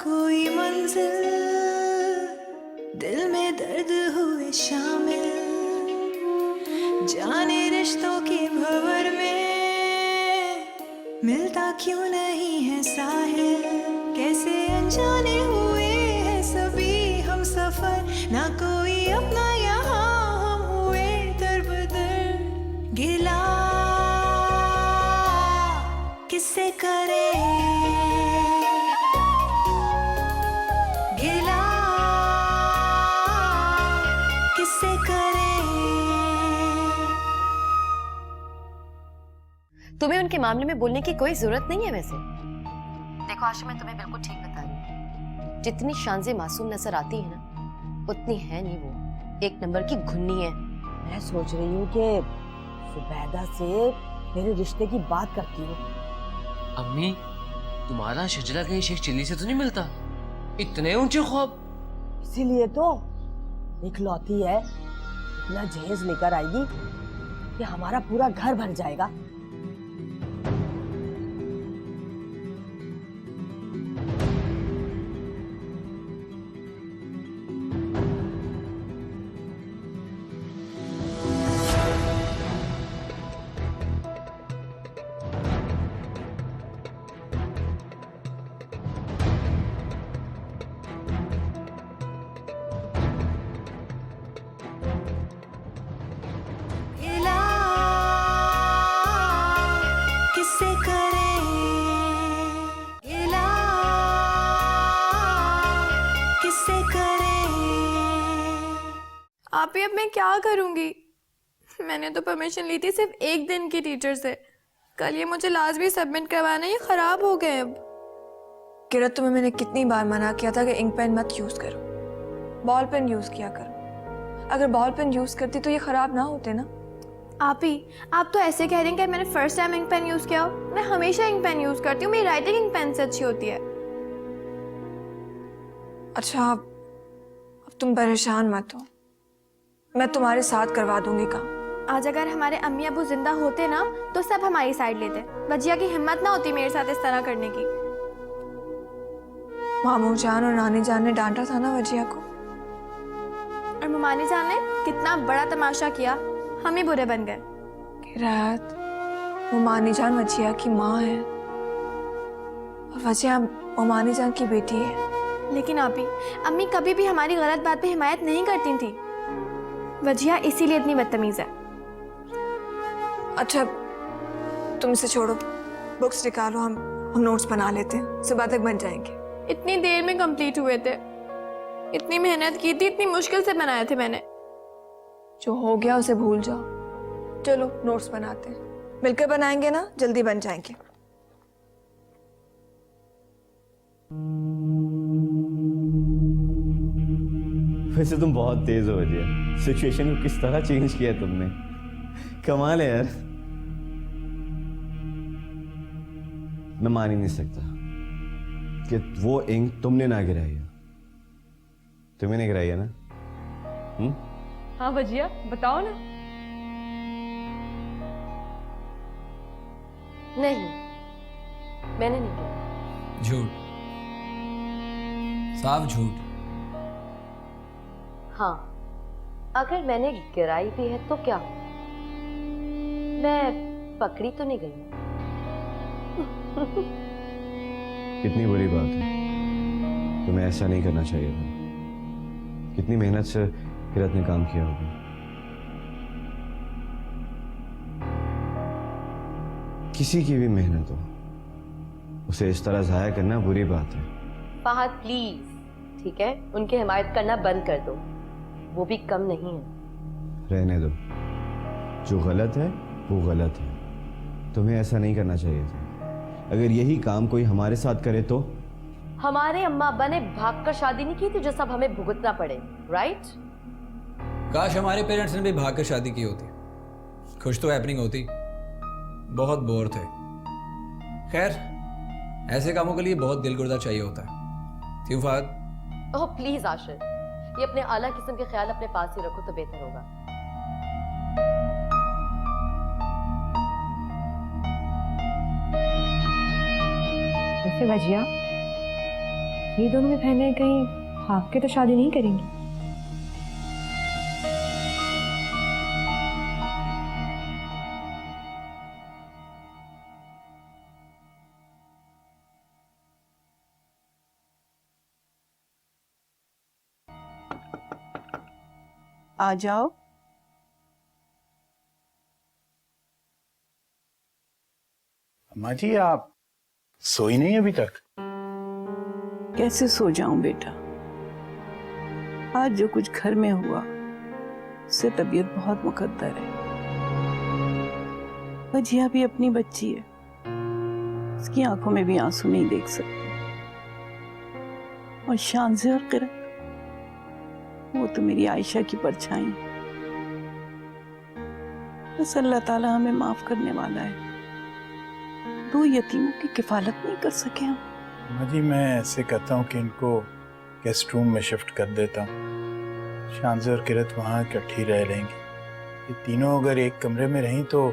कोई मंजिल, दिल में दर्द हुए शामिल, जाने रिश्तों की भंवर में मिलता क्यों नहीं है साहिल। कैसे अनजाने हुए हैं सभी हम सफर, ना कोई अपना यहाँ हम हुए दरबदर। गिला किससे करे, गिला किससे करे। तुम्हें उनके मामले में बोलने की कोई जरूरत नहीं है। वैसे देखो आशा, मैं तुम्हें बिल्कुल ठीक बता रही हूँ। जितनी शानज़े मासूम नजर आती है ना, उतनी है नहीं वो। एक नंबर की घुन्नी है। मैं सोच रही हूँ कि सुबैदा से मेरे रिश्ते की बात करती हूँ। अम्मी, तुम्हारा शजरा कहीं शेख चिल्ली से तो नहीं मिलता? इतने ऊंचे ख्वाब। इसीलिए तो इकलौती है, इतना जहेज लेकर आएगी कि हमारा पूरा घर भर जाएगा। गिला किससे करे, गिला किससे करे। आप ही अब मैं क्या करूंगी? मैंने तो परमिशन ली थी सिर्फ एक दिन की टीचर से। कल ये मुझे लाजमी सबमिट करवाना, ये खराब हो गए अब। किरत, तुम्हें मैंने कितनी बार मना किया था कि इंक पेन मत यूज करो, बॉल पेन यूज किया करो। अगर बॉल पेन यूज करती तो ये खराब ना होते ना। आप तो ऐसे कह रहे हैं कि मैंने first time ink pen use किया हो। मैं हमेशा इंक पेन यूज करती हूँ, मेरी राइटिंग इंक पेन से अच्छी होती है। अच्छा, अब तुम परेशान मत हो, मैं तुम्हारे साथ करवा दूंगी काम। आज अगर हमारे अम्मी अबू जिंदा होते ना तो सब हमारी साइड लेते। वजिया की हिम्मत ना होती मेरे साथ इस तरह करने की। मामू जान और नानी जान ने डांटा था ना वजिया को, और ममानी जान ने कितना बड़ा तमाशा किया, हम ही बुरे बन गए। किरात, ममानी जान वजिया की माँ है और वजिया ममानी जान की बेटी है। लेकिन आपी, अम्मी कभी भी हमारी गलत बात पे हिमायत नहीं करती थी। वजिया इसीलिए इतनी बदतमीज है। अच्छा, तुम इसे छोड़ो, बुक्स निकालो, हम नोट्स बना लेते हैं, सुबह तक बन जाएंगे। इतनी देर में कंप्लीट हुए थे, इतनी मेहनत की थी, इतनी मुश्किल से बनाए थे मैंने। जो हो गया उसे भूल जाओ। चलो नोट्स बनाते हैं, मिलकर बनाएंगे ना, जल्दी बन जाएंगे। वैसे तुम बहुत तेज हो वजिया, सिचुएशन को किस तरह चेंज किया तुमने, कमाल है यार। मैं मान ही नहीं सकता कि वो इंक तुमने ना गिराई है। तुम्हें नहीं गिराई है ना? हाँ वजिया, बताओ ना। नहीं, मैंने नहीं किया। झूठ, साफ झूठ। हाँ, अगर मैंने गिराई भी है तो क्या, मैं पकड़ी तो नहीं गई ना। कितनी बुरी बात है, तुम्हें ऐसा नहीं करना चाहिए था। कितनी मेहनत से किरत ने काम किया होगा। किसी की भी मेहनत हो, उसे इस तरह जाया करना बुरी बात है। फहद प्लीज, ठीक है, उनकी हिमायत करना बंद कर दो, वो भी कम नहीं है। रहने दो, जो गलत है वो गलत है, तुम्हें ऐसा नहीं करना चाहिए था। अगर यही काम कोई हमारे साथ करे तो? हमारे अम्मा अब्बा ने भागकर शादी नहीं की थी जो सब हमें भुगतना पड़े, राइट? काश हमारे पेरेंट्स ने भी भाग कर शादी की होती, खुश तो हैपनिंग होती। बहुत बोर थे। खैर, ऐसे कामों के लिए बहुत दिलगुर्दा चाहिए होता है। क्यों फहद? ओह प्लीज आशिर, ये अपने आला किस्म के ख्याल अपने पास ही रखो तो बेहतर होगा। वैसे वजिया, ये दोनों भी बहनें कहीं भाग के तो शादी नहीं करेंगी। आ जाओ। अम्मा जी, आप सोई नहीं अभी तक? कैसे सो जाऊं बेटा, आज जो कुछ घर में हुआ उससे तबीयत बहुत मुकद्दर है। वजिया भी अपनी बच्ची है, उसकी आंखों में भी आंसू नहीं देख सकती। और शानज़े और किरत, वो तो मेरी आयशा की परछाई है। बस अल्लाह ताला हमें माफ करने वाला है। दो यतीमों की किफालत नहीं कर सके हम। अम्मा जी, मैं ऐसे करता हूँ कि इनको गेस्ट रूम में शिफ्ट कर देता हूँ। शानज़े और किरत वहाँ इकट्ठी रह लेंगी। ये तीनों अगर एक कमरे में रहीं तो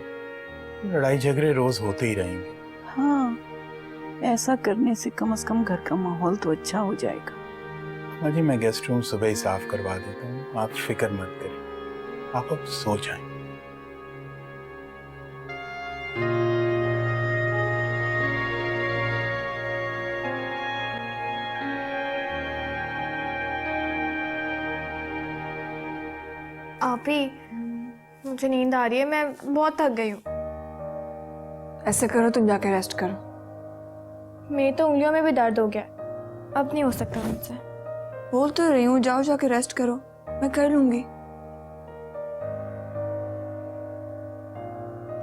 लड़ाई झगड़े रोज होते ही रहेंगे। हाँ, ऐसा करने से कम घर का माहौल तो अच्छा हो जाएगा। अम्मा जी, मैं गेस्ट रूम सुबह ही साफ करवा देता हूँ, आप फिक्र मत करें। आप अब सो जाएं। आप ही, मुझे नींद आ रही है, मैं बहुत थक गई हूँ। ऐसे करो, तुम जाके रेस्ट करो। मेरी तो उंगलियों में भी दर्द हो गया, अब नहीं हो सकता मुझसे। बोल तो रही हूँ, जाओ जाके रेस्ट करो, मैं कर लूंगी।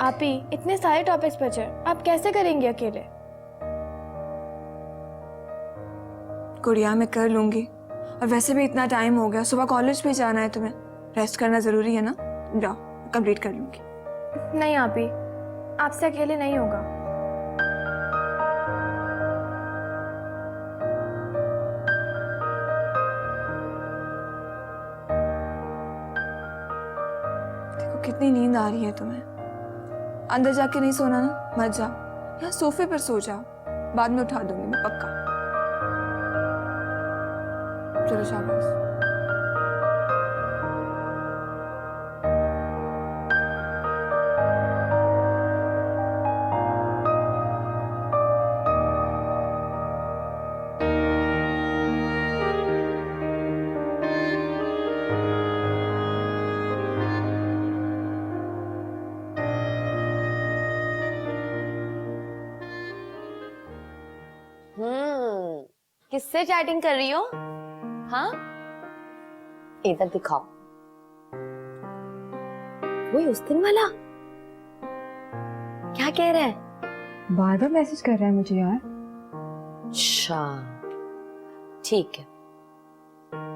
आप ही, इतने सारे टॉपिक्स बचे, आप कैसे करेंगे अकेले? गुड़िया, मैं कर लूंगी। और वैसे भी इतना टाइम हो गया, सुबह कॉलेज भी जाना है तुम्हें, रेस्ट करना जरूरी है ना। जाओ, कंप्लीट कर लूंगी। नहीं आप ही, आपसे अकेले नहीं होगा। देखो कितनी नींद आ रही है तुम्हें। अंदर जाके नहीं सोना ना, मत जाओ, यहाँ सोफे पर सो जाओ, बाद में उठा दूंगी मैं पक्का। चलो शाबाश। किससे चैटिंग कर रही हो? हाँ, इधर दिखाओ। वही उस दिन वाला क्या कह रहा है? बार बार मैसेज कर रहा है मुझे यार। अच्छा, ठीक है,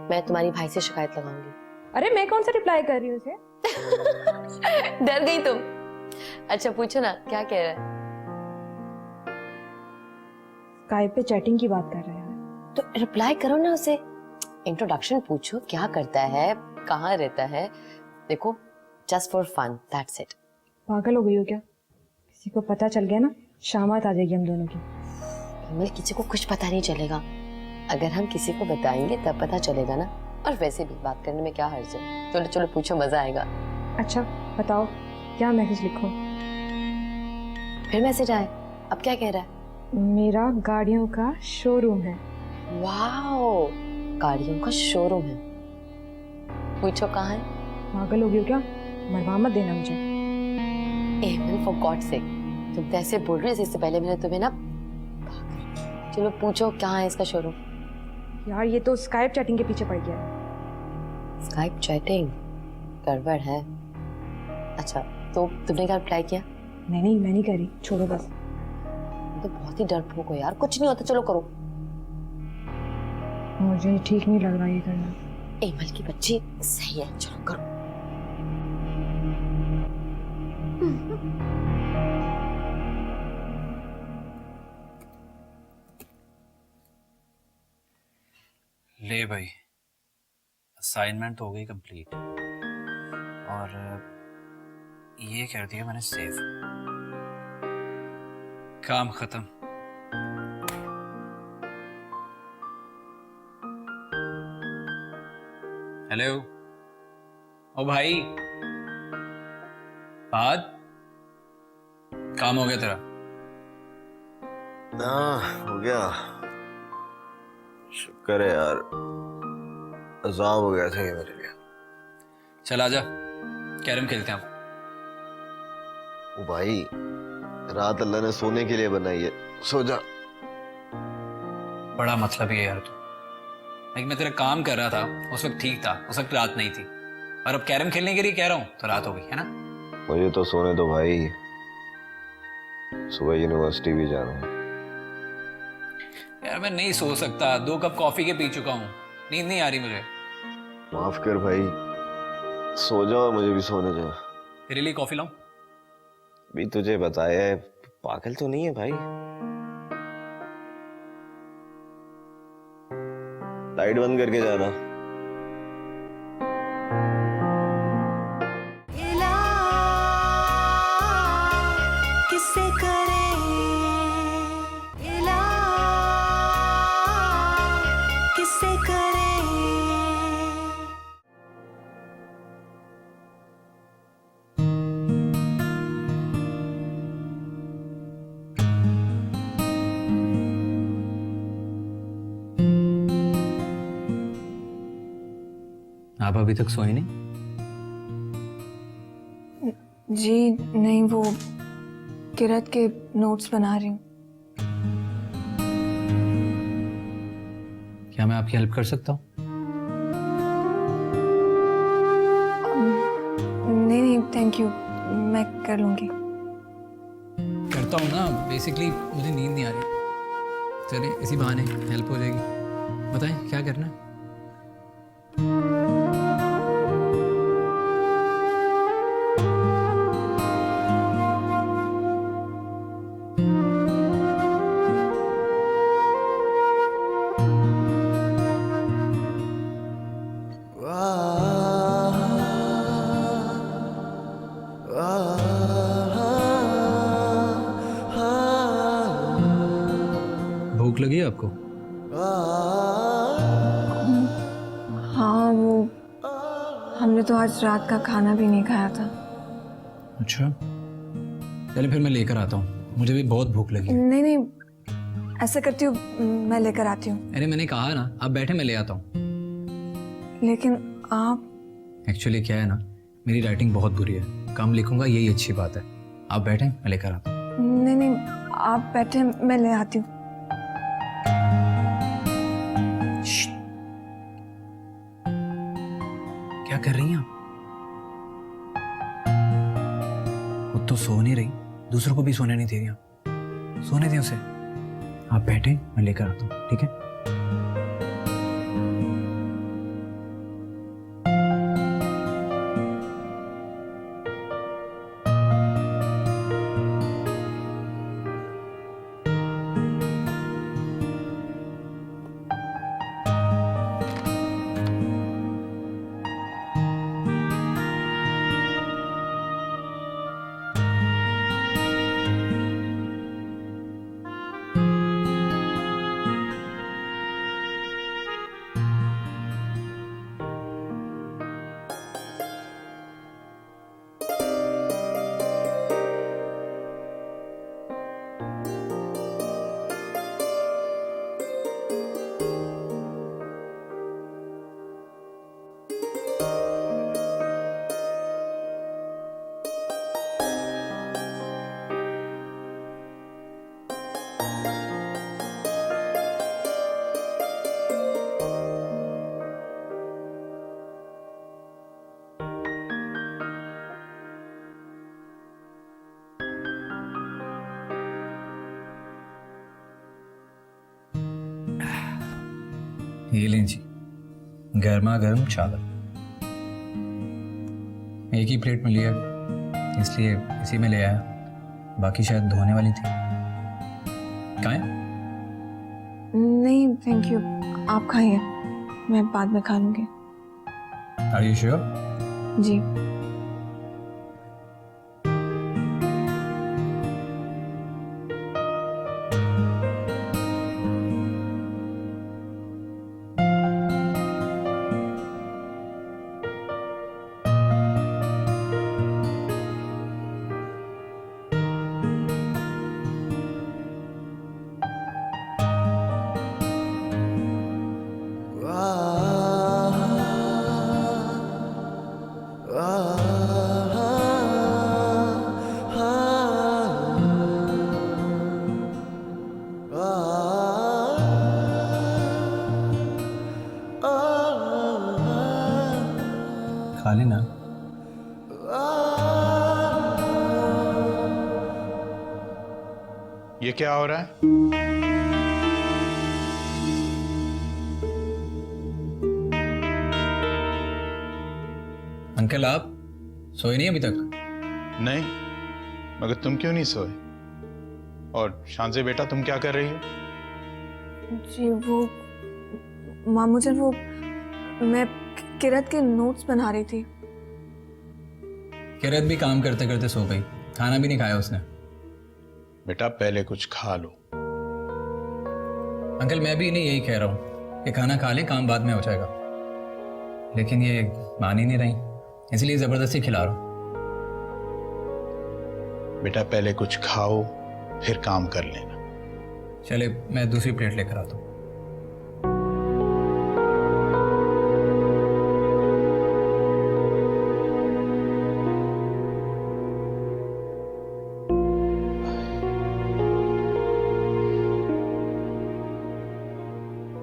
मैं तुम्हारी भाई से शिकायत लगाऊंगी। अरे मैं कौन सा रिप्लाई कर रही हूँ उसे? डर गई तुम? अच्छा पूछो ना, क्या कह रहा है? स्काइप पे चैटिंग की बात कर रहा है। तो रिप्लाई करो ना उसे, इंट्रोडक्शन पूछो, क्या करता है, कहाँ रहता है। देखो, just for fun, that's it. पागल हो गई हो क्या? किसी को पता चल गया ना, शामत आ जाएगी हम दोनों की। कमल, किसी को कुछ पता नहीं चलेगा। अगर हम किसी को बताएंगे तब पता चलेगा ना। और वैसे भी बात करने में क्या हर्ज है। चलो चलो पूछो, मजा आएगा। अच्छा बताओ, क्या मैसेज लिखूं? फिर मैसेज आए, अब क्या कह रहा है? मेरा गाड़ियों का शोरूम है। वाओ, गाड़ियों का शोरूम है। पूछो कहाँ है। पागल हो गई हो क्या? मरवा मत देना मुझे। एमन, फॉर गॉड सेक, तुम तो ऐसे बोल रही हो इससे पहले मैंने तुम्हें ना। चलो पूछो कहाँ है इसका शोरूम। यार ये तो स्काइप चैटिंग के पीछे पड़ गया है। स्काइप चैटिंग गड़बड़ है। अच्छा, तो तुमने क्या रिप्लाई किया? नहीं मैं नहीं कर रही, छोड़ो बस। तो बहुत ही डरपोक हो यार, कुछ नहीं होता, चलो करो। मुझे ठीक नहीं लग रहा ये करना। एमल की बच्ची सही है, चलो करो। ले भाई, असाइनमेंट हो गई कंप्लीट और ये कर दिया मैंने सेव। काम खत्म। हेलो। ओ भाई, बात काम हो गया तेरा? हो गया, शुक्र है यार, अजाब हो गया था ये मेरे लिए। चल आजा, कैरम खेलते हैं। ओ भाई, रात अल्लाह ने सोने के लिए बनाई है, सो जा। बड़ा मतलब है यार तू। लाइक मैं तेरा काम कर रहा था, उस वक्त ठीक था, उस वक्त रात नहीं थी, और अब कैरम खेलने के लिए कह रहा हूँ तो रात हो गई है ना। मुझे तो सोने दो भाई, सुबह यूनिवर्सिटी भी जाना है। यार मैं नहीं सो सकता, 2 कप कॉफी के पी चुका हूँ, नींद नहीं आ रही मुझे। माफ कर भाई, सो जाओ, मुझे भी सोने जाओ। तेरे लिए कॉफी लाऊं? भी तुझे बताया है, पागल तो नहीं है भाई। लाइट बंद करके जाना। इला किससे करें, इला किससे करें। आप अभी तक सोए नहीं? जी नहीं, वो किरत के नोट्स बना रही हूँ। क्या मैं आपकी हेल्प कर सकता हूँ? नहीं नहीं थैंक यू, मैं कर लूँगी। करता हूँ ना, बेसिकली मुझे नींद नहीं आ रही। चलिए इसी बहाने हेल्प हो जाएगी। बताएं क्या करना है? भूख लगी है आपको? हाँ, वो हमने तो आज रात का खाना भी नहीं खाया था। अच्छा, चलिए फिर मैं लेकर आता हूँ, मुझे भी बहुत भूख लगी है। नहीं नहीं, ऐसा करती हूँ, मैं लेकर आती हूँ। अरे मैंने कहा ना, आप बैठे मैं ले आता हूँ। लेकिन आप एक्चुअली क्या है ना, मेरी राइटिंग बहुत बुरी है, कम लिखूंगा यही अच्छी बात है। आप बैठे मैं लेकर आता हूँ। नहीं नहीं, आप बैठे, मैं ले आती हूँ। क्या कर रही हैं आप? खुद तो सो नहीं रही, दूसरों को भी सोने नहीं दे रही आप। सोने दें उसे। आप बैठे मैं लेकर आता हूँ, ठीक है? ये लें जी, गर्मा गर्म चावल। एक ही प्लेट में लिया इसलिए इसी में ले आया, बाकी शायद धोने वाली थी। कहाँ है? नहीं थैंक यू, आप खाइए, मैं बाद में खा लूँगी। Are you sure? जी। क्या हो रहा है? अंकल आप सोए नहीं अभी तक? नहीं, मगर तुम क्यों नहीं सोए? और शांजे बेटा तुम क्या कर रही हो? जी वो मामू जान, वो मैं किरत के नोट्स बना रही थी। किरत भी काम करते करते सो गई, खाना भी नहीं खाया उसने। बेटा पहले कुछ खा लो। अंकल मैं भी इन्हें यही कह रहा हूँ कि खाना खा लें, काम बाद में हो जाएगा, लेकिन ये मान ही नहीं रही, इसलिए जबरदस्ती खिला रहा हूँ। बेटा पहले कुछ खाओ फिर काम कर लेना। चले मैं दूसरी प्लेट लेकर आता हूँ।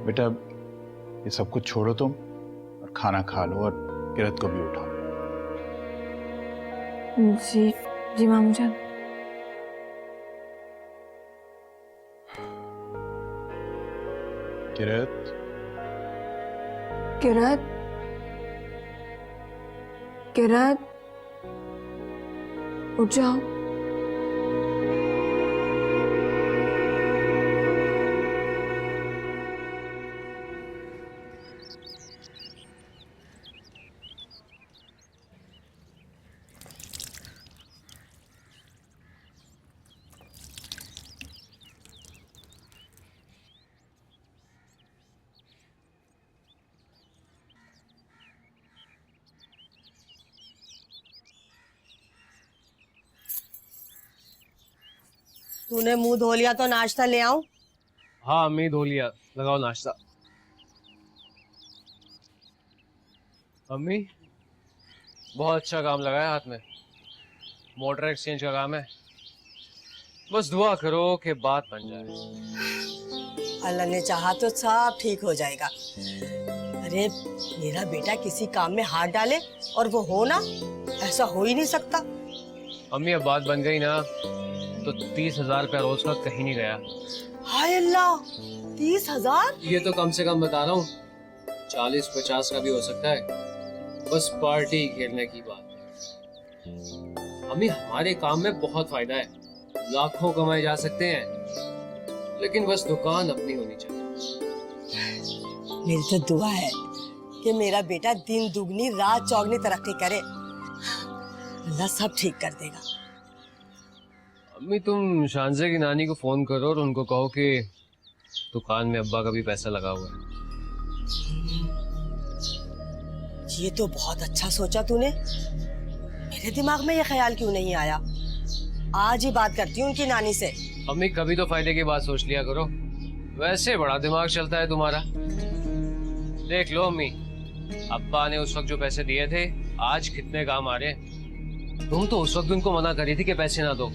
बेटा ये सब कुछ छोड़ो तुम और खाना खा लो और किरत को भी उठाओ। जी जी मामू जान। किरत, किरत, किरत, उठ जाओ। तूने मुंह धो लिया तो नाश्ता ले आऊं? हाँ अम्मी धो लिया, लगाओ नाश्ता। अम्मी बहुत अच्छा काम लगा है हाथ में, मोटर एक्सचेंज का काम है, बस दुआ करो कि बात बन जाए। अल्लाह ने चाहा तो सब ठीक हो जाएगा। अरे मेरा बेटा किसी काम में हाथ डाले और वो हो ना, ऐसा हो ही नहीं सकता। अम्मी अब बात बन गई ना तो 30,000 रुपया रोज का कहीं नहीं गया। हाय अल्लाह, 30,000? ये तो कम से कम बता रहा हूँ, 40-50 का भी हो सकता है, बस पार्टी खेलने की बात है। अम्मी हमारे काम में बहुत फायदा है, लाखों कमाए जा सकते हैं, लेकिन बस दुकान अपनी होनी चाहिए। मेरी तो दुआ है कि मेरा बेटा दिन दुगनी रात चौगनी तरक्की करे। अल्लाह सब ठीक कर देगा। अम्मी तुम शांजे की नानी को फोन करो और उनको कहो कि दुकान में अब्बा का भी पैसा लगा हुआ है। ये तो बहुत अच्छा सोचा तूने, मेरे दिमाग में ये ख्याल क्यों नहीं आया। आज ही बात करती हूँ उनकी नानी से। अम्मी कभी तो फायदे की बात सोच लिया करो, वैसे बड़ा दिमाग चलता है तुम्हारा। देख लो अम्मी, अब्बा ने उस वक्त जो पैसे दिए थे आज कितने काम आ रहे हैं। तुम तो उस वक्त उनको मना करी थी कि पैसे ना दो।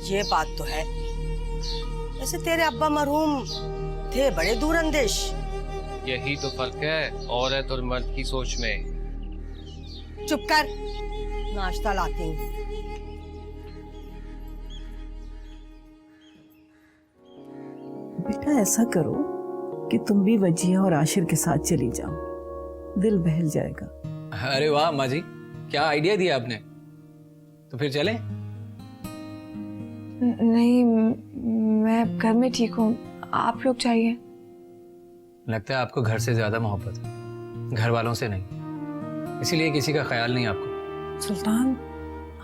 ये बात तो है, वैसे तेरे अब्बा मरहूम थे बड़े दूरअंदेश। यही तो फर्क है औरत और मर्द की सोच में। चुप कर, नाश्ता लाती हूँ। बेटा ऐसा करो कि तुम भी वजिया और आशिर के साथ चली जाओ, दिल बहल जाएगा। अरे वाह अम्मा जी, क्या आइडिया दिया आपने। तो फिर चलें? नहीं, मैं घर में ठीक हूँ, आप लोग चाहिए। लगता है आपको घर से ज्यादा मोहब्बत है, घर वालों से नहीं, इसीलिए किसी का ख्याल नहीं आपको। सुल्तान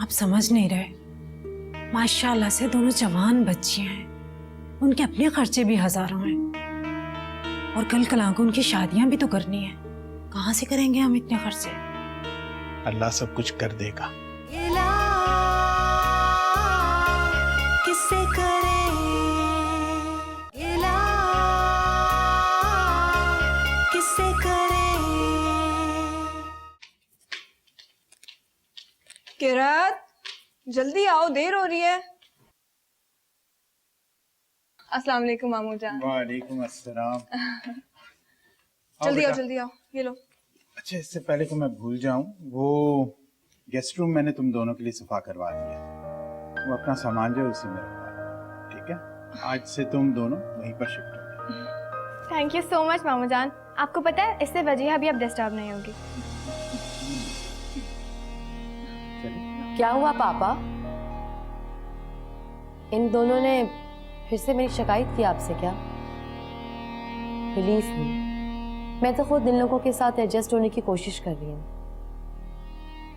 आप समझ नहीं रहे, माशाल्लाह से दोनों जवान बच्चियां हैं, उनके अपने खर्चे भी हजारों हैं, और कल कल को उनकी शादियां भी तो करनी है। कहाँ से करेंगे हम इतने खर्चे? अल्लाह सब कुछ कर देगा। किससे करें इला, किससे करें। किरत जल्दी आओ, देर हो रही है। अस्सलाम वालेकुम मामू जान। वालेकुम अस्सलाम। जल्दी आओ जल्दी आओ, ये लो। अच्छा इससे पहले कि मैं भूल जाऊं, वो गेस्ट रूम मैंने तुम दोनों के लिए सफा करवा दिया, वो अपना सामान जो है उसी में रखवा, ठीक है? आज से तुम दोनों वहीं पर शिफ्ट हो। थैंक यू सो मच मामू जान। आपको पता है इससे वजीहा भी अब डिस्टर्ब नहीं होगी। क्या हुआ पापा? इन दोनों ने फिर से मेरी शिकायत की आपसे क्या? प्लीज नहीं, मैं तो खुद इन लोगों के साथ एडजस्ट होने की कोशिश कर रही हूँ।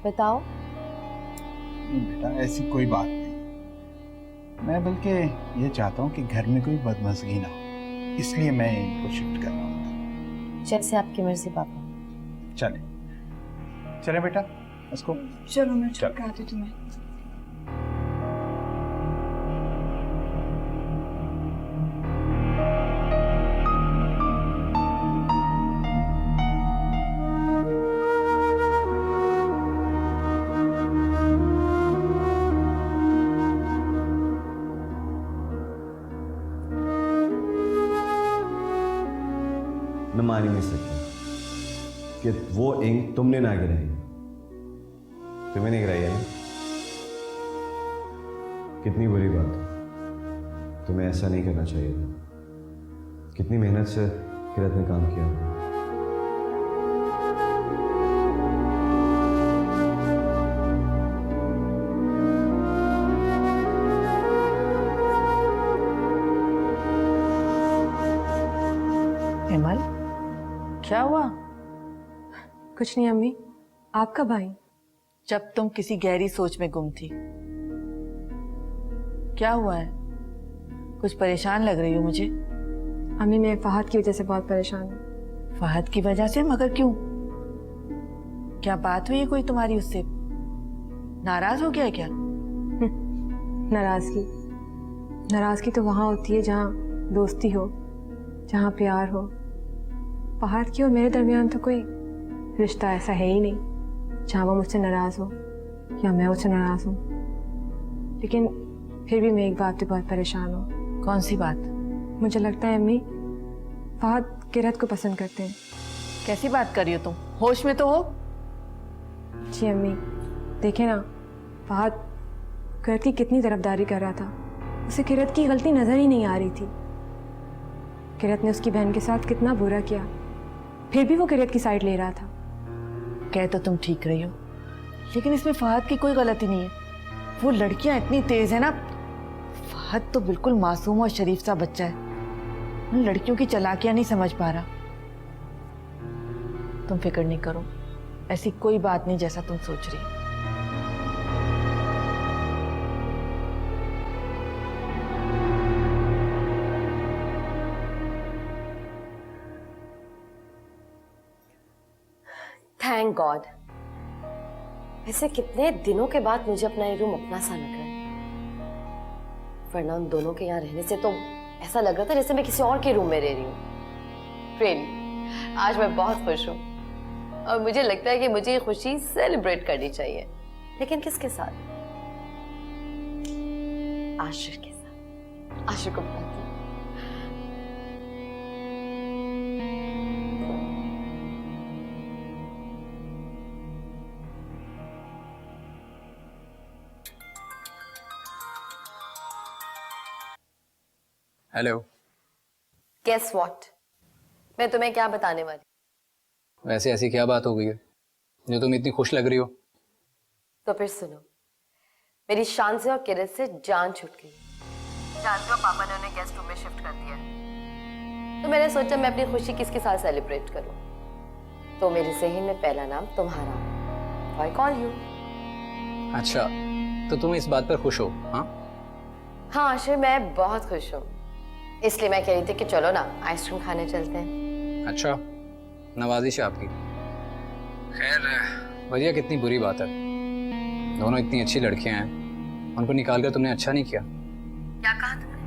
बताओ। नहीं बेटा, ऐसी कोई बात नहीं। मैं बल्कि ये चाहता हूँ कि घर में कोई बदमज़गी ना हो, इसलिए मैं इनको शिफ्ट कर रहा हूँ। जैसे आपकी मर्जी पापा। चले चले बेटा, इसको चलो मैं चल। आती तुम्हें। मैं मान ही नहीं सकता कि वो इंक तुमने ना गिराई, तुम्हें नहीं गिराई है ना? कितनी बुरी बात है, तुम्हें ऐसा नहीं करना चाहिए था। कितनी मेहनत से किरत ने काम किया। हेमल, क्या हुआ? कुछ नहीं अम्मी, आप कब आई? जब तुम किसी गहरी सोच में गुम थी। क्या हुआ है? कुछ परेशान लग रही हो मुझे। अम्मी मैं फहद की वजह से बहुत परेशान हूँ। फहद की वजह से? मगर क्यों? क्या बात हुई है कोई तुम्हारी उससे? नाराज हो गया है क्या? नाराजगी तो वहाँ होती है जहाँ दोस्ती हो, जहाँ प्यार हो। फहद की और मेरे दरमियान तो कोई रिश्ता ऐसा है ही नहीं जहाँ वो मुझसे नाराज हो या मैं उससे नाराज हूँ। लेकिन फिर भी मैं एक बात पे बहुत परेशान हूँ। कौन सी बात? मुझे लगता है अम्मी फहद किरत को पसंद करते हैं। कैसी बात कर रही हो तुम? होश में तो हो? जी अम्मी, देखे ना फहद किरत की कितनी तरफदारी कर रहा था। उसे किरत की गलती नजर ही नहीं आ रही थी। किरत ने उसकी बहन के साथ कितना बुरा किया, फिर भी वो किरत की साइड ले रहा था। कह तो तुम ठीक रही हो, लेकिन इसमें फहद की कोई गलती नहीं है। वो लड़कियां इतनी तेज है ना। फहद तो बिल्कुल मासूम और शरीफ सा बच्चा है, उन लड़कियों की चालाकियां नहीं समझ पा रहा। तुम फिक्र नहीं करो, ऐसी कोई बात नहीं जैसा तुम सोच रही। Thank God. ऐसे कितने दिनों के बाद मुझे अपना ये रूम अपना सा लग रहा है, वरना उन दोनों के यहाँ रहने से तो ऐसा लग रहा था जैसे मैं किसी और के रूम में रह रही हूँ। रियली आज मैं बहुत खुश हूँ और मुझे लगता है कि मुझे ये खुशी सेलिब्रेट करनी चाहिए। लेकिन किसके साथ? आशिर के साथ। आशिर को बताती हूँ। हेलो। गेस व्हाट, मैं तुम्हें क्या बताने वाली। वैसे ऐसी क्या बात हो गई है जो तुम इतनी खुश लग रही हो? तो फिर सुनो, मेरी शान से और किरत से जान छूट गई। जानते हो पापा ने उन्हें गेस्ट रूम में शिफ्ट कर दिया, तो मैंने सोचा मैं अपनी खुशी किसके साथ सेलिब्रेट करूं। तो मेरे ज़हन में पहला नाम तुम्हारा। I call you. अच्छा, तो तुम इस बात पर खुश हो? हाँ हाँ आशिर, मैं बहुत खुश हूँ। इसलिए मैं कह रही थी कि चलो ना आइसक्रीम खाने चलते हैं। अच्छा, नवाजिश है आपकी। खैर भैया, कितनी बुरी बात है। दोनों इतनी अच्छी लड़कियां हैं, उनको निकाल कर तुमने अच्छा नहीं किया। क्या कहा तुमने?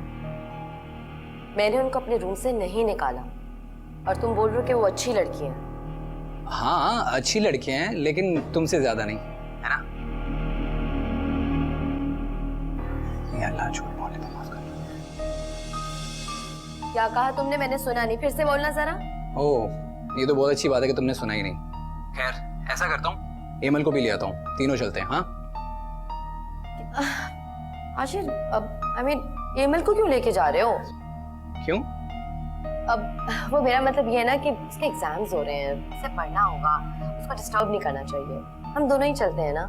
मैंने उनको अपने रूम से नहीं निकाला और तुम बोल रहे हो कि वो अच्छी लड़की हैं। हाँ, अच्छी लड़कियां हैं, लेकिन तुमसे ज्यादा नहीं, है ना? या अल्लाह, झूठ बोलने पे माफ कर। क्या कहा तुमने? मैंने सुना नहीं, फिर से बोलना जरा। ओह, ये तो बहुत अच्छी बात है कि तुमने सुना ही नहीं। खैर, ऐसा करता हूँ, एमल को भी ले आता हूँ, तीनों चलते हैं। हाँ आशिर, आई मीन एमएल को क्यों लेके जा रहे हो? क्यों? अब वो मेरा मतलब ये है ना कि उसके एग्जाम्स हो रहे हैं, उसे पढ़ना होगा, उसको डिस्टर्ब नहीं करना चाहिए। हम दोनों ही चलते हैं ना?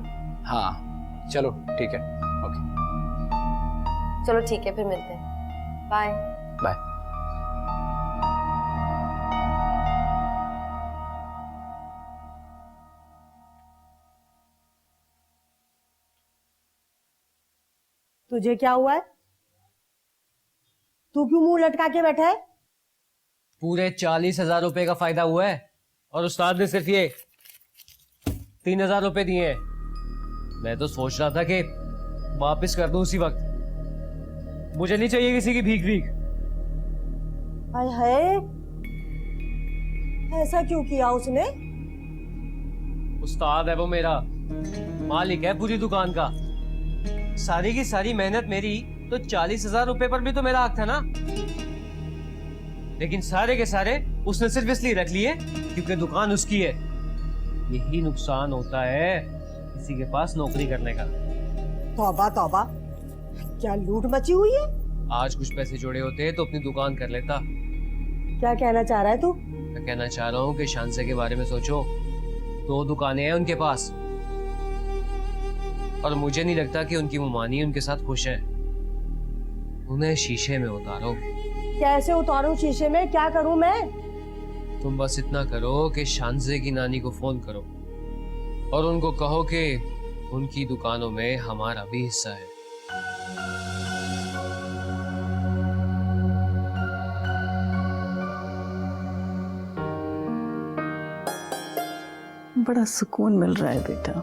हाँ चलो ठीक है, ओके चलो ठीक है, फिर मिलते हैं। Bye bye. तुझे क्या हुआ है? तू क्यों मुंह लटका के बैठा है? पूरे 40,000 रुपए का फायदा हुआ है और उस्ताद ने सिर्फ ये 3,000 रुपए दिए हैं। मैं तो सोच रहा था कि वापस कर दूं उसी वक्त। मुझे नहीं चाहिए किसी की भीख भीख। हाय हाय, ऐसा क्यों किया उसने? उस्ताद है वो मेरा, मालिक है पूरी दुकान का। सारी की सारी मेहनत मेरी, तो 40,000 रुपए पर भी तो मेरा हक था ना। लेकिन सारे के सारे उसने सिर्फ इसलिए रख लिए क्योंकि दुकान उसकी है। यही नुकसान होता है किसी के पास नौकरी करने का। तौबा तौबा, क्या लूट मची हुई है? आज कुछ पैसे जोड़े होते तो अपनी दुकान कर लेता। क्या कहना चाह रहा है तू? मैं कहना चाह रहा हूँ कि शानसे के बारे में सोचो। 2 दुकानें हैं उनके पास और मुझे नहीं लगता कि उनकी मुमानी उनके साथ खुश है। उन्हें शीशे में उतारो। कैसे उतारूं शीशे में? क्या करूं मैं? तुम बस इतना करो कि शानजे की नानी को फोन करो और उनको कहो कि उनकी दुकानों में हमारा भी हिस्सा है। बड़ा सुकून मिल रहा है बेटा।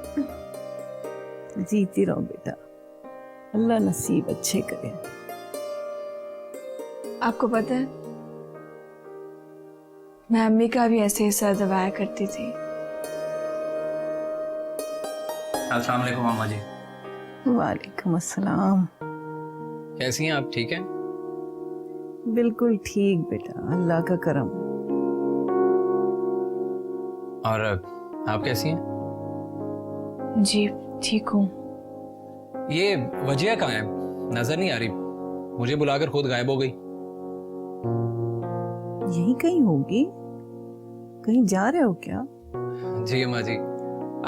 जीती रहो बेटा, अल्लाह नसीब अच्छे करे। आपको पता है, मैं अम्मी का भी ऐसे ही सर दबाया करती थी। अस्सलाम वालेकुम मामा जी। वालेकुम अस्सलाम। कैसी हैं आप, ठीक हैं? बिल्कुल ठीक बेटा, अल्लाह का करम। और आप कैसी हैं? जी ठीक हूँ। ये वजिया कहाँ है? नजर नहीं आ रही, मुझे बुलाकर खुद गायब हो गई। यही कहीं होगी। कहीं जा रहे हो क्या? जी अम्मा जी,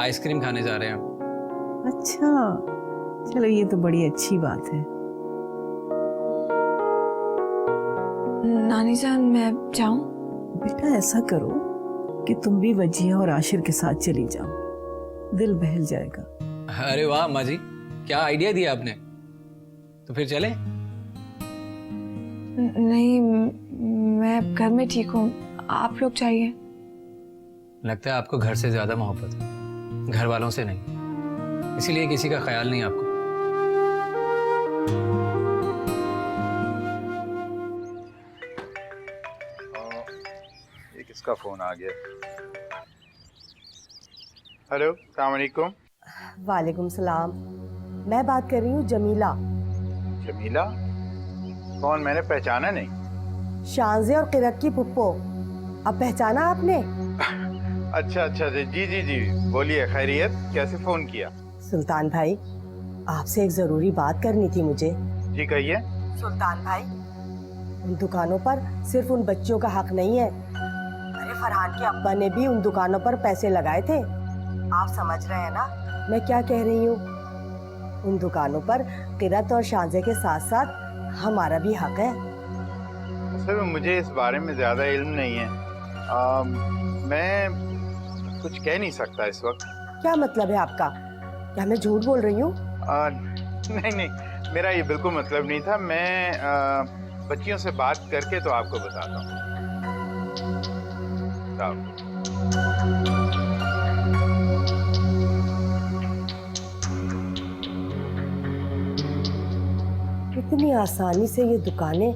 आइसक्रीम खाने जा रहे हैं। अच्छा, चलो ये तो बड़ी अच्छी बात है। नानी जान मैं जाऊं? बेटा ऐसा करो कि तुम भी वजिया और आशिर के साथ चली जाओ, दिल बहल जाएगा। अरे वाह अम्मा जी, क्या आइडिया दिया आपने। तो फिर चलें? नहीं, मैं घर में ठीक हूँ, आप लोग चाहिए। लगता है आपको घर से ज्यादा मोहब्बत है, घर वालों से नहीं, इसीलिए किसी का ख्याल नहीं आपको। ये किसका फोन आ गया? हेलो, अस्सलाम वालेकुम। वालेकुम सलाम। मैं बात कर रही हूँ जमीला। जमीला? कौन? मैंने पहचाना नहीं। शानजे और किरत की पुप्पो। अब पहचाना आपने? अच्छा अच्छा जी जी जी, बोलिए, खैरियत? कैसे फोन किया? सुल्तान भाई, आपसे एक जरूरी बात करनी थी मुझे। जी कहिए। सुल्तान भाई, उन दुकानों पर सिर्फ उन बच्चियों का हक नहीं है। अरे फरहान के अब्बा ने भी उन दुकानों पर पैसे लगाए थे। आप समझ रहे हैं ना मैं क्या कह रही हूँ? उन दुकानों पर किरत और शानजे के साथ साथ हमारा भी हक है। सर मुझे इस बारे में ज्यादा इल्म नहीं है। मैं कुछ कह नहीं सकता इस वक्त। क्या मतलब है आपका? क्या मैं झूठ बोल रही हूँ? नहीं नहीं, मेरा ये बिल्कुल मतलब नहीं था। मैं बच्चियों से बात करके तो आपको बताता हूँ। इतनी आसानी से ये दुकानें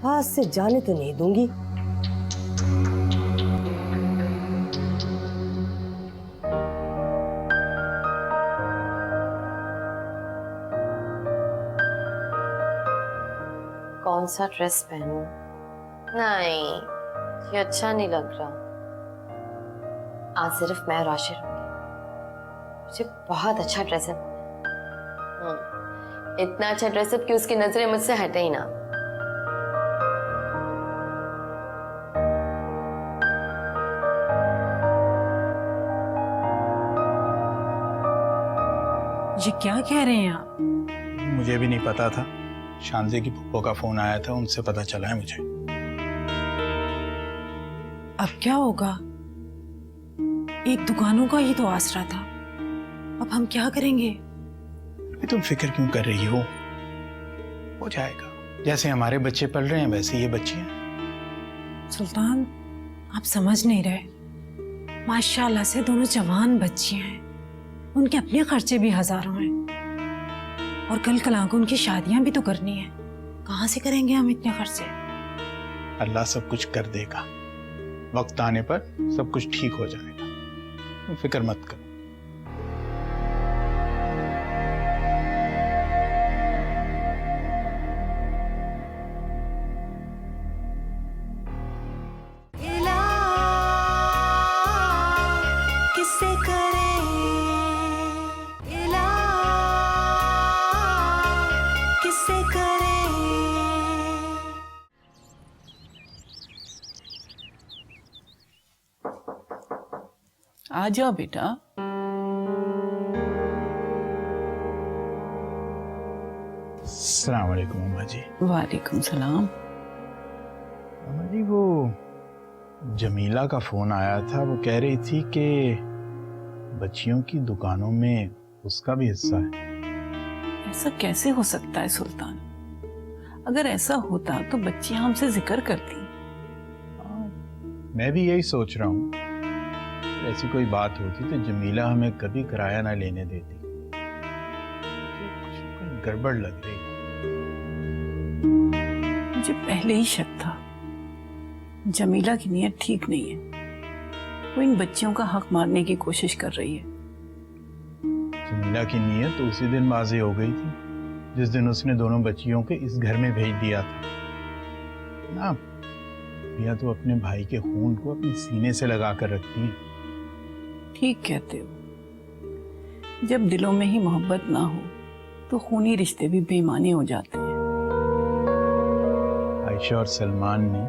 हाथ से जाने तो नहीं दूंगी। कौन सा ड्रेस पहनूं? नहीं, ये अच्छा नहीं लग रहा। आज सिर्फ मैं और आशिर होंगे। मुझे बहुत अच्छा ड्रेस है। इतना अच्छा ड्रेसअप कि उसकी नजरें मुझसे हटे ही ना। ये क्या कह रहे हैं आप? मुझे भी नहीं पता था, शांजे की फूफो का फोन आया था, उनसे पता चला है मुझे। अब क्या होगा? एक दुकानों का ही तो आसरा था, अब हम क्या करेंगे? अभी तुम फिक्र क्यों कर रही हो जाएगा। जैसे हमारे बच्चे पल रहे हैं वैसे ये बच्चे हैं। सुल्तान, आप समझ नहीं रहे। माशाल्लाह से दोनों जवान बच्चियां हैं, उनके अपने खर्चे भी हजारों हैं, और कल कल को उनकी शादियां भी तो करनी है। कहाँ से करेंगे हम इतने खर्चे? अल्लाह सब कुछ कर देगा, वक्त आने पर सब कुछ ठीक हो जाएगा, तुम फिक्र मत करो। किससे करें इलाज, किससे करें। आ जाओ बेटा। अस्सलाम वालेकुम अम्मा जी। वालेकुम सलाम। अम्मा जी, वो जमीला का फोन आया था, वो कह रही थी कि बच्चियों की दुकानों में उसका भी हिस्सा है। ऐसा कैसे हो सकता है सुल्तान? अगर ऐसा होता तो बच्चियां हमसे जिक्र करती। मैं भी यही सोच रहा हूँ, ऐसी कोई बात होती तो जमीला हमें कभी किराया ना लेने देती। कुछ गड़बड़ लग रही है। मुझे पहले ही शक था, जमीला की नीयत ठीक नहीं है। वो इन बच्चियों का हक मारने की कोशिश कर रही है। जमीला की नीयत तो उसी दिन वाज़ेह हो गई थी जिस दिन उसने दोनों बच्चियों के इस घर में भेज दिया था ना। या तो अपने भाई के खून को अपने सीने से लगा कर रखती है। ठीक कहते हो, जब दिलों में ही मोहब्बत ना हो तो खूनी रिश्ते भी बेईमानी हो जाते हैं। आयशा और सलमान ने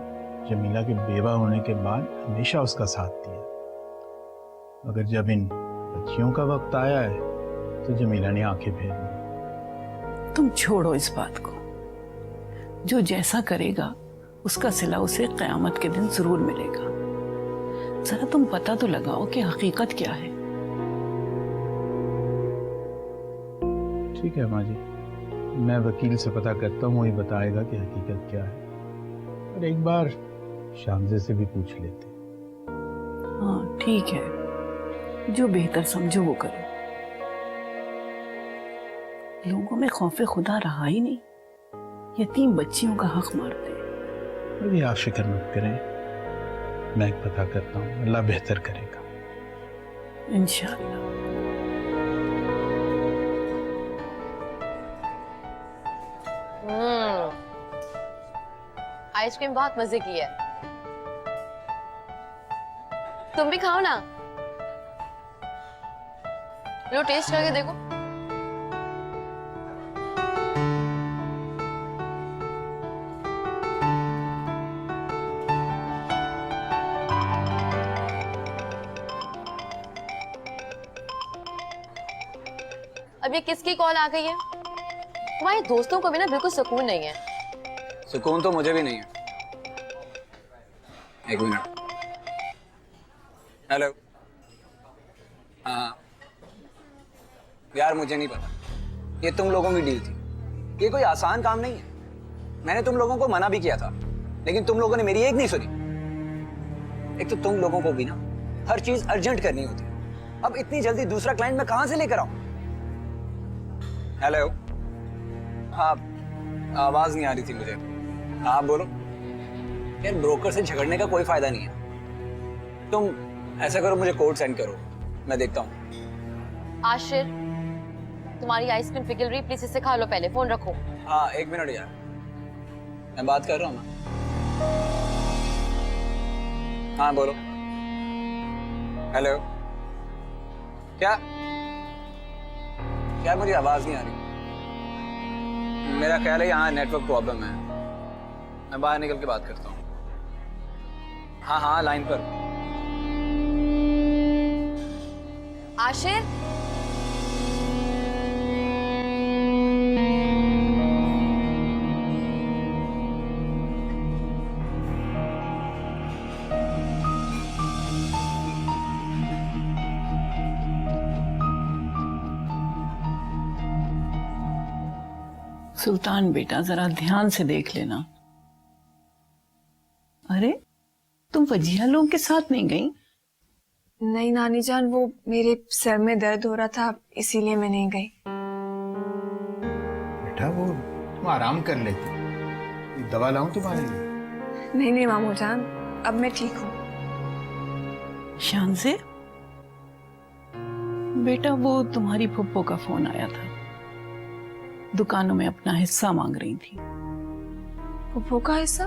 जमीला के बेवा होने के बाद हमेशा उसका साथ दिया, मगर जब इन बच्चियों का वक्त आया है तो जमीला ने आंखें फेर ली। तुम छोड़ो इस बात को, जो जैसा करेगा उसका सिला उसे क़यामत के दिन जरूर मिलेगा। जरा तुम पता तो लगाओ कि हकीकत क्या है। ठीक है माँ जी, मैं वकील से पता करता हूँ, वही बताएगा कि हकीकत क्या है। और एक बार शांजे से भी पूछ लेते। हाँ ठीक है, जो बेहतर समझो वो करो। लोगों में खौफे खुदा रहा ही नहीं, यतीम बच्चियों का हक मारते हैं। अभी आप फिक्र मत करें, मैं पता करता हूँ, अल्लाह बेहतर करेगा इंशाअल्लाह। आइसक्रीम बहुत मजे की है, तुम भी खाओ ना। लो टेस्ट करके देखो। अब ये किसकी कॉल आ गई है? तुम्हारे दोस्तों को भी ना बिल्कुल सुकून नहीं है। सुकून तो मुझे भी नहीं है। एक मिनट। हेलो। हाँ यार, मुझे नहीं पता, ये तुम लोगों की डील थी। ये कोई आसान काम नहीं है। मैंने तुम लोगों को मना भी किया था, लेकिन तुम लोगों ने मेरी एक नहीं सुनी। एक तो तुम लोगों को भी ना हर चीज अर्जेंट करनी होती है। अब इतनी जल्दी दूसरा क्लाइंट मैं कहां से लेकर आऊं? हेलो। हाँ, आवाज नहीं आ रही थी मुझे। हाँ बोलो। यार, ब्रोकर से झगड़ने का कोई फायदा नहीं है। तुम ऐसा करो, मुझे कोड सेंड करो, मैं देखता हूँ। आशिर, तुम्हारी आइसक्रीम पिघल रही, प्लीज इसे खा लो पहले। फोन रखो। हाँ एक मिनट यार, मैं बात कर रहा हूँ ना। हाँ बोलो। हेलो। क्या? यार मुझे आवाज नहीं आ रही। मेरा ख्याल है यहाँ नेटवर्क प्रॉब्लम है, मैं बाहर निकल के बात करता हूँ। हाँ हाँ लाइन पर। आशिर, सुल्तान बेटा जरा ध्यान से देख लेना। अरे तुम वजिया लोगों के साथ नहीं गई? नहीं नानी जान, वो मेरे सर में दर्द हो रहा था इसीलिए मैं नहीं गई। बेटा वो तुम आराम कर लेती, ये दवा लाऊं तुम्हारे लिए? नहीं नहीं मामू जान, अब मैं ठीक हूँ। शान से बेटा, वो तुम्हारी फुप्पो का फोन आया था, दुकानों में अपना हिस्सा मांग रही थी। फुप्पो का हिस्सा?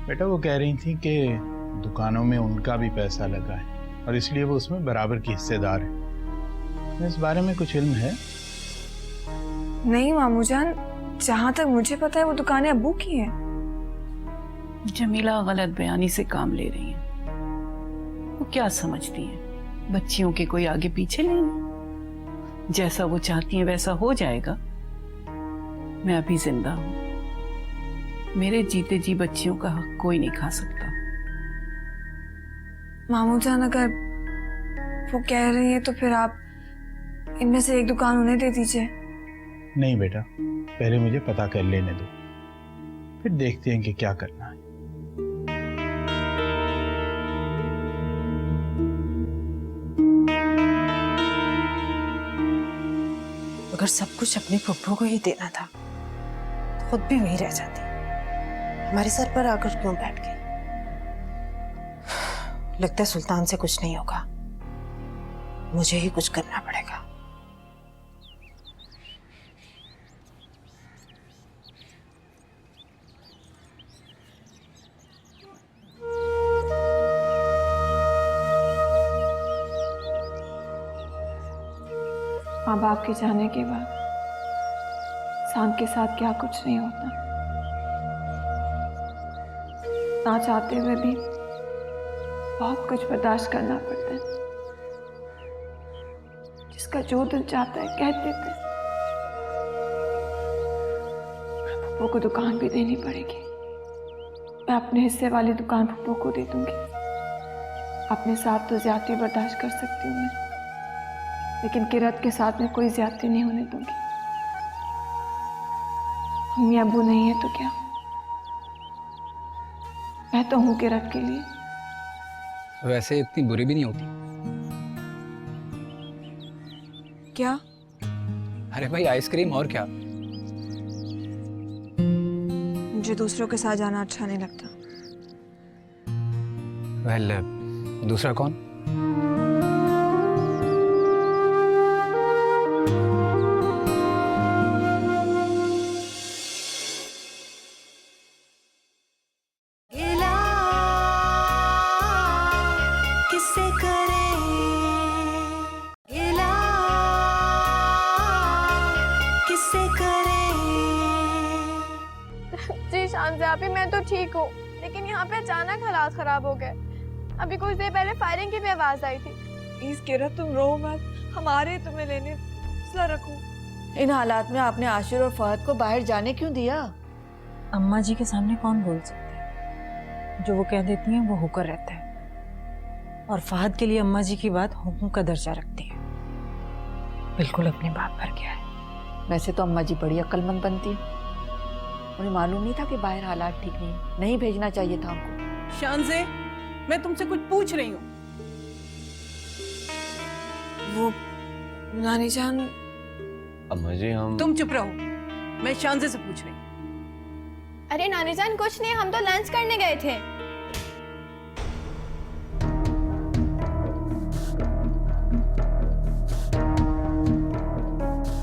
बेटा वो कह रही थी कि दुकानों में उनका भी पैसा लगा है और इसलिए वो उसमें बराबर की हिस्सेदार है। इस बारे में कुछ इल्म है? नहीं मामू जान, जहाँ तक मुझे पता है वो दुकानें अब्बू की हैं। जमीला गलत बयानी से काम ले रही है। वो क्या समझती है, बच्चियों के कोई आगे पीछे नहीं, जैसा वो चाहती है वैसा हो जाएगा। मैं अभी जिंदा हूं, मेरे जीते जी बच्चियों का हक कोई नहीं खा सकता। मामू जान अगर वो कह रही है तो फिर आप इनमें से एक दुकान उन्हें दे दीजिए। नहीं बेटा, पहले मुझे पता कर लेने दो, फिर देखते हैं कि क्या करना है। अगर सब कुछ अपनी फुप्पो को ही देना था तो खुद भी वहीं रह जाती, हमारे सर पर आकर क्यों बैठ गई? लगता है सुल्तान से कुछ नहीं होगा, मुझे ही कुछ करना पड़ेगा। माँ बाप के जाने के बाद इंसान के साथ क्या कुछ नहीं होता। ना चाहते हुए भी बहुत कुछ बर्दाश्त करना पड़ता है। जिसका जो दिल चाहता है कह देते हैं। फुप्पो को दुकान भी देनी पड़ेगी। मैं अपने हिस्से वाली दुकान फुप्पो को दे दूंगी। अपने साथ तो ज्यादती बर्दाश्त कर सकती हूँ मैं, लेकिन किरत के साथ में कोई ज्यादती नहीं होने दूंगी। मम्मी अब्बू नहीं है तो क्या, मैं तो हूँ किरत के लिए। वैसे इतनी बुरी भी नहीं होती। क्या? अरे भाई आइसक्रीम और क्या। मुझे दूसरों के साथ जाना अच्छा नहीं लगता। वेल, दूसरा कौन? गिला किससे करें, गिला किससे करें। जी शान से आप ही, मैं तो ठीक हूँ, लेकिन यहाँ पे अचानक हालात खराब हो गए। अभी कुछ देर पहले फायरिंग की भी आवाज आई थी। प्लीज किरत तुम रो मत, हमारे तुम्हें लेने हौसला रखो। इन हालात में आपने आशिर और फहद को बाहर जाने क्यों दिया? अम्मा जी के सामने कौन बोल सकता है? जो वो कह देती हैं वो होकर रहता है, और फहद के लिए अम्मा जी की बात हुक्म का दर्जा रखती है। बिल्कुल अपने बाप पर गया है। वैसे तो अम्मा जी बड़ी अक्लमंद बनती है, उन्हें मालूम नहीं था कि बाहर हालात ठीक नहीं भेजना चाहिए था हमको। शान से मैं तुमसे कुछ पूछ रही हूँ। वो नानी जान, अम्मा जी हम तुम चुप रहो, मैं शान से पूछ रही हूँ। अरे नानी जान कुछ नहीं, हम तो लंच करने गए थे।